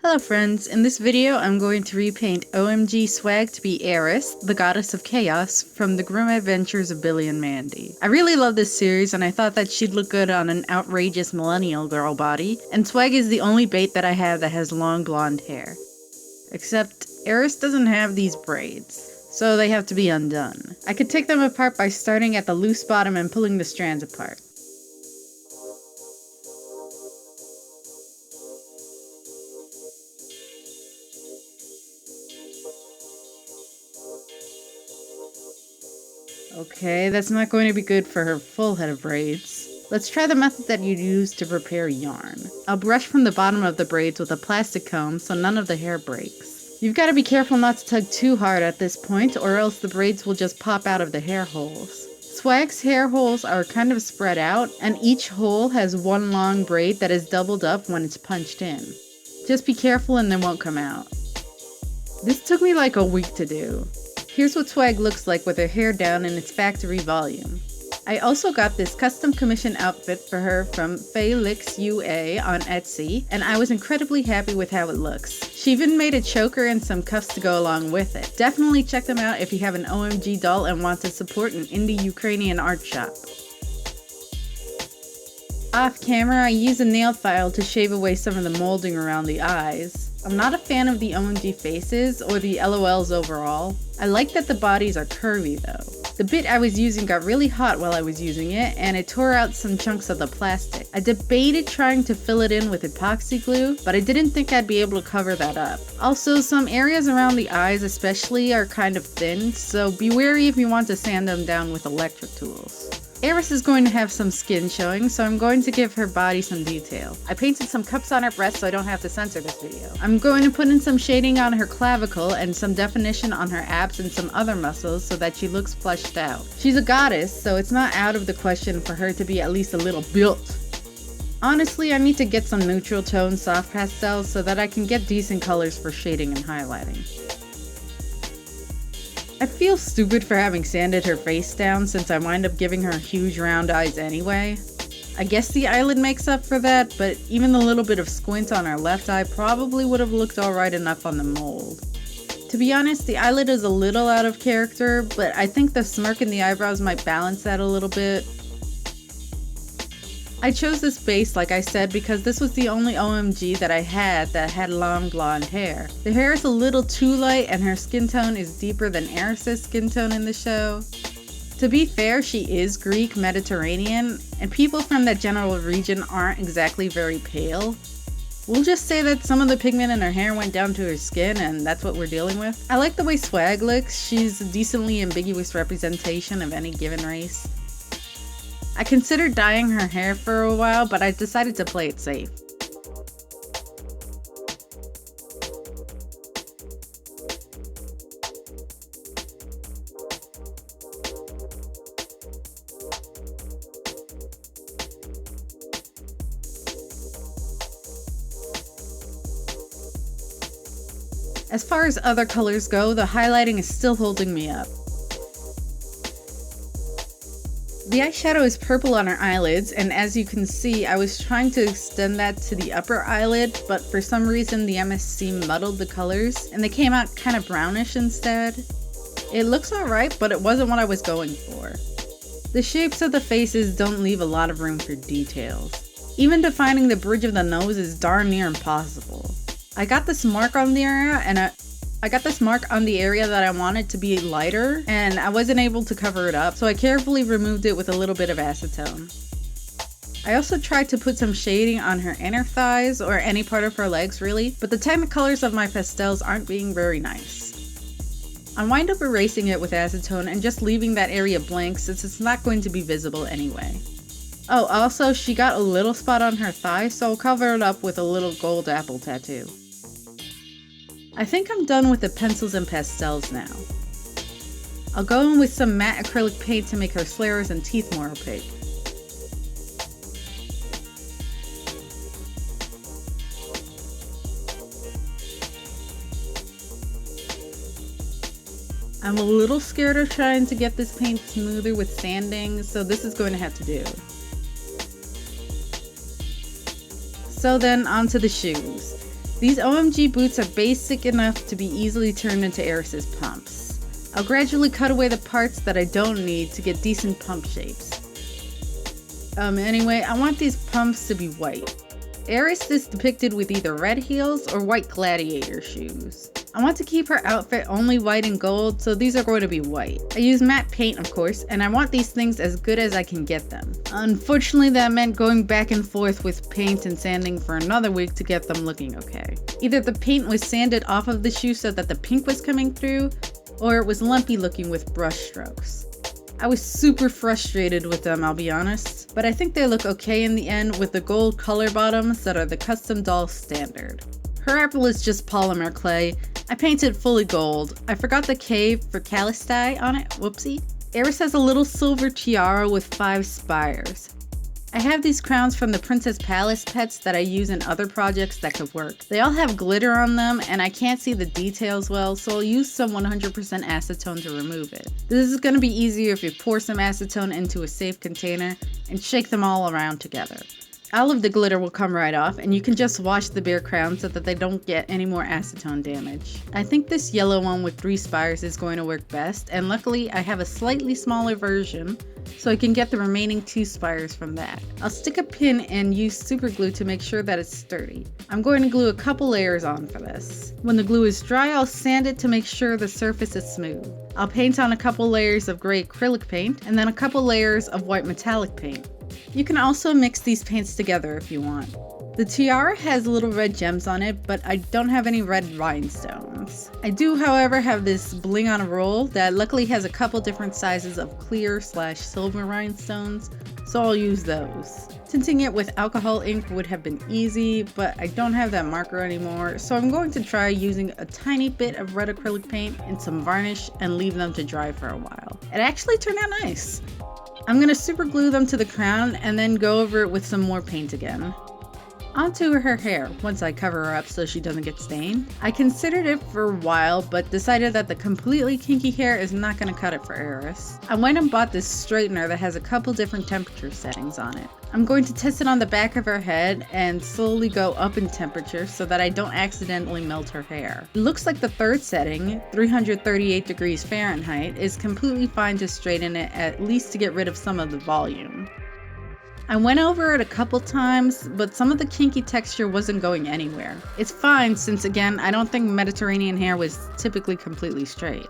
Hello friends, in this video I'm going to repaint OMG Swag to be Eris, the goddess of chaos, from the grim adventures of Billy and Mandy. I really love this series and I thought that she'd look good on an outrageous millennial girl body, and Swag is the only bait that I have that has long blonde hair. Except Eris doesn't have these braids, so they have to be undone. I could take them apart by starting at the loose bottom and pulling the strands apart. Okay, that's not going to be good for her full head of braids. Let's try the method that you'd use to prepare yarn. I'll brush from the bottom of the braids with a plastic comb so none of the hair breaks. You've got to be careful not to tug too hard at this point or else the braids will just pop out of the hair holes. Swag's hair holes are kind of spread out and each hole has one long braid that is doubled up when it's punched in. Just be careful and they won't come out. This took me like a week to do. Here's what Swag looks like with her hair down in its factory volume. I also got this custom commission outfit for her from FeLixUA on Etsy, and I was incredibly happy with how it looks. She even made a choker and some cuffs to go along with it. Definitely check them out if you have an OMG doll and want to support an indie Ukrainian art shop. Off camera, I use a nail file to shave away some of the molding around the eyes. I'm not a fan of the OMG faces or the LOLs overall. I like that the bodies are curvy though. The bit I was using got really hot while I was using it and it tore out some chunks of the plastic. I debated trying to fill it in with epoxy glue, but I didn't think I'd be able to cover that up. Also, some areas around the eyes especially are kind of thin, so be wary if you want to sand them down with electric tools. Eris is going to have some skin showing, so I'm going to give her body some detail. I painted some cups on her breast so I don't have to censor this video. I'm going to put in some shading on her clavicle and some definition on her abs and some other muscles so that she looks fleshed out. She's a goddess, so it's not out of the question for her to be at least a little built. Honestly, I need to get some neutral tone soft pastels so that I can get decent colors for shading and highlighting. I feel stupid for having sanded her face down since I wind up giving her huge round eyes anyway. I guess the eyelid makes up for that, but even the little bit of squint on her left eye probably would have looked alright enough on the mold. To be honest, the eyelid is a little out of character, but I think the smirk in the eyebrows might balance that a little bit. I chose this base, like I said, because this was the only OMG that I had that had long blonde hair. The hair is a little too light and her skin tone is deeper than Eris' skin tone in the show. To be fair, she is Greek Mediterranean, and people from that general region aren't exactly very pale. We'll just say that some of the pigment in her hair went down to her skin and that's what we're dealing with. I like the way Swag looks. She's a decently ambiguous representation of any given race. I considered dyeing her hair for a while, but I decided to play it safe. As far as other colors go, the highlighting is still holding me up. The eyeshadow is purple on her eyelids, and as you can see, I was trying to extend that to the upper eyelid, but for some reason the MSC muddled the colors, and they came out kind of brownish instead. It looks alright, but it wasn't what I was going for. The shapes of the faces don't leave a lot of room for details. Even defining the bridge of the nose is darn near impossible. I got this mark on the area, and I got this mark on the area that I wanted to be lighter, and I wasn't able to cover it up, so I carefully removed it with a little bit of acetone. I also tried to put some shading on her inner thighs, or any part of her legs really, but the Technicolors of my pastels aren't being very nice. I wind up erasing it with acetone and just leaving that area blank since it's not going to be visible anyway. Oh, also, she got a little spot on her thigh, so I'll cover it up with a little gold apple tattoo. I think I'm done with the pencils and pastels now. I'll go in with some matte acrylic paint to make her slurs and teeth more opaque. I'm a little scared of trying to get this paint smoother with sanding, so this is going to have to do. So then onto the shoes. These OMG boots are basic enough to be easily turned into Eris's pumps. I'll gradually cut away the parts that I don't need to get decent pump shapes. Anyway, I want these pumps to be white. Eris is depicted with either red heels or white gladiator shoes. I want to keep her outfit only white and gold, so these are going to be white. I use matte paint, of course, and I want these things as good as I can get them. Unfortunately, that meant going back and forth with paint and sanding for another week to get them looking okay. Either the paint was sanded off of the shoe so that the pink was coming through, or it was lumpy looking with brush strokes. I was super frustrated with them, I'll be honest, but I think they look okay in the end with the gold color bottoms that are the custom doll standard. Her apple is just polymer clay. I painted fully gold. I forgot the K for Calistai on it, whoopsie. Eris has a little silver tiara with 5 spires. I have these crowns from the Princess Palace pets that I use in other projects that could work. They all have glitter on them and I can't see the details well, so I'll use some 100% acetone to remove it. This is going to be easier if you pour some acetone into a safe container and shake them all around together. All of the glitter will come right off and you can just wash the bare crowns so that they don't get any more acetone damage. I think this yellow one with 3 spires is going to work best, and luckily I have a slightly smaller version so I can get the remaining 2 spires from that. I'll stick a pin and use super glue to make sure that it's sturdy. I'm going to glue a couple layers on for this. When the glue is dry, I'll sand it to make sure the surface is smooth. I'll paint on a couple layers of gray acrylic paint and then a couple layers of white metallic paint. You can also mix these paints together if you want. The tiara has little red gems on it, but I don't have any red rhinestones. I do, however, have this bling on a roll that luckily has a couple different sizes of clear/silver rhinestones, so I'll use those. Tinting it with alcohol ink would have been easy, but I don't have that marker anymore, so I'm going to try using a tiny bit of red acrylic paint and some varnish and leave them to dry for a while. It actually turned out nice. I'm going to super glue them to the crown and then go over it with some more paint again. Onto her hair, once I cover her up so she doesn't get stained. I considered it for a while, but decided that the completely kinky hair is not going to cut it for Eris. I went and bought this straightener that has a couple different temperature settings on it. I'm going to test it on the back of her head and slowly go up in temperature so that I don't accidentally melt her hair. It looks like the 3rd setting, 338 degrees Fahrenheit, is completely fine to straighten it, at least to get rid of some of the volume. I went over it a couple times, but some of the kinky texture wasn't going anywhere. It's fine since, again, I don't think Mediterranean hair was typically completely straight.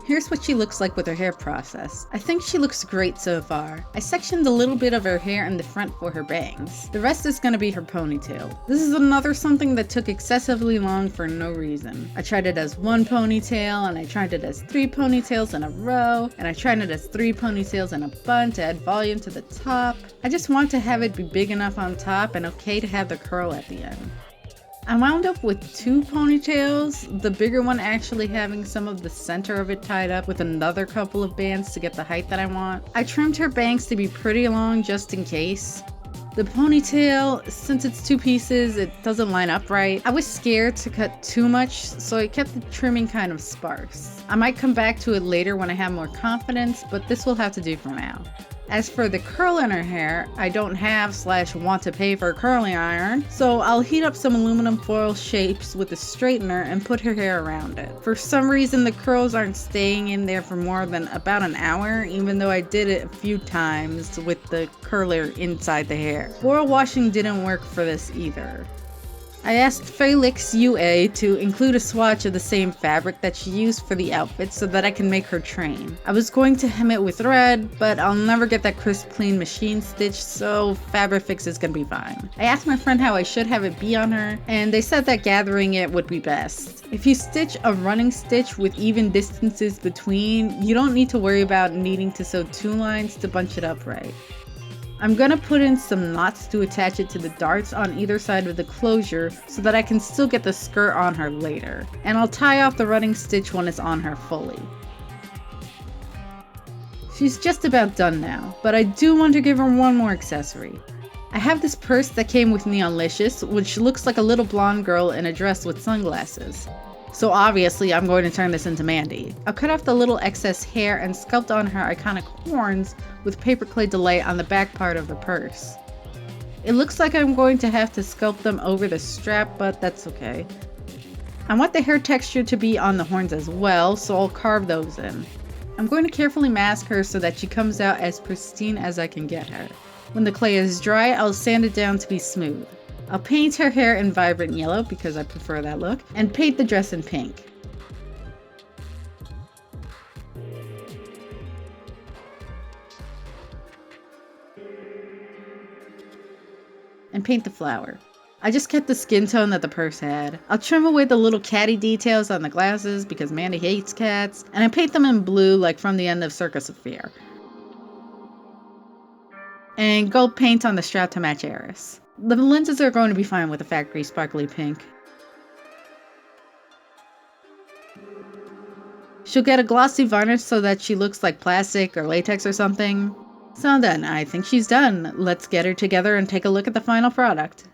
Here's what she looks like with her hair process. I think she looks great so far. I sectioned a little bit of her hair in the front for her bangs. The rest is gonna be her ponytail. This is another something that took excessively long for no reason. I tried it as 1 ponytail, and I tried it as 3 ponytails in a row, and I tried it as 3 ponytails in a bun to add volume to the top. I just want to have it be big enough on top and okay to have the curl at the end. I wound up with 2 ponytails, the bigger one actually having some of the center of it tied up with another couple of bands to get the height that I want. I trimmed her bangs to be pretty long just in case. The ponytail, since it's 2 pieces, it doesn't line up right. I was scared to cut too much, so I kept the trimming kind of sparse. I might come back to it later when I have more confidence, but this will have to do for now. As for the curl in her hair, I don't have/want to pay for a curling iron, so I'll heat up some aluminum foil shapes with a straightener and put her hair around it. For some reason, the curls aren't staying in there for more than about an hour, even though I did it a few times with the curler inside the hair. Boil washing didn't work for this either. I asked FeLixUA to include a swatch of the same fabric that she used for the outfit so that I can make her train. I was going to hem it with thread, but I'll never get that crisp clean machine stitch, so Fabrifix is gonna be fine. I asked my friend how I should have it be on her, and they said that gathering it would be best. If you stitch a running stitch with even distances between, you don't need to worry about needing to sew 2 lines to bunch it up right. I'm gonna put in some knots to attach it to the darts on either side of the closure so that I can still get the skirt on her later. And I'll tie off the running stitch when it's on her fully. She's just about done now, but I do want to give her one more accessory. I have this purse that came with Neonlicious, which looks like a little blonde girl in a dress with sunglasses. So obviously I'm going to turn this into Mandy. I'll cut off the little excess hair and sculpt on her iconic horns with paperclay delight on the back part of the purse. It looks like I'm going to have to sculpt them over the strap, but that's okay. I want the hair texture to be on the horns as well, so I'll carve those in. I'm going to carefully mask her so that she comes out as pristine as I can get her. When the clay is dry, I'll sand it down to be smooth. I'll paint her hair in vibrant yellow because I prefer that look, and paint the dress in pink. And paint the flower. I just kept the skin tone that the purse had. I'll trim away the little catty details on the glasses because Mandy hates cats, and I paint them in blue like from the end of Circus of Fear. And gold paint on the strap to match Eris. The lenses are going to be fine with a factory sparkly pink. She'll get a glossy varnish so that she looks like plastic or latex or something. So then, I think she's done. Let's get her together and take a look at the final product.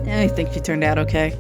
I think she turned out okay.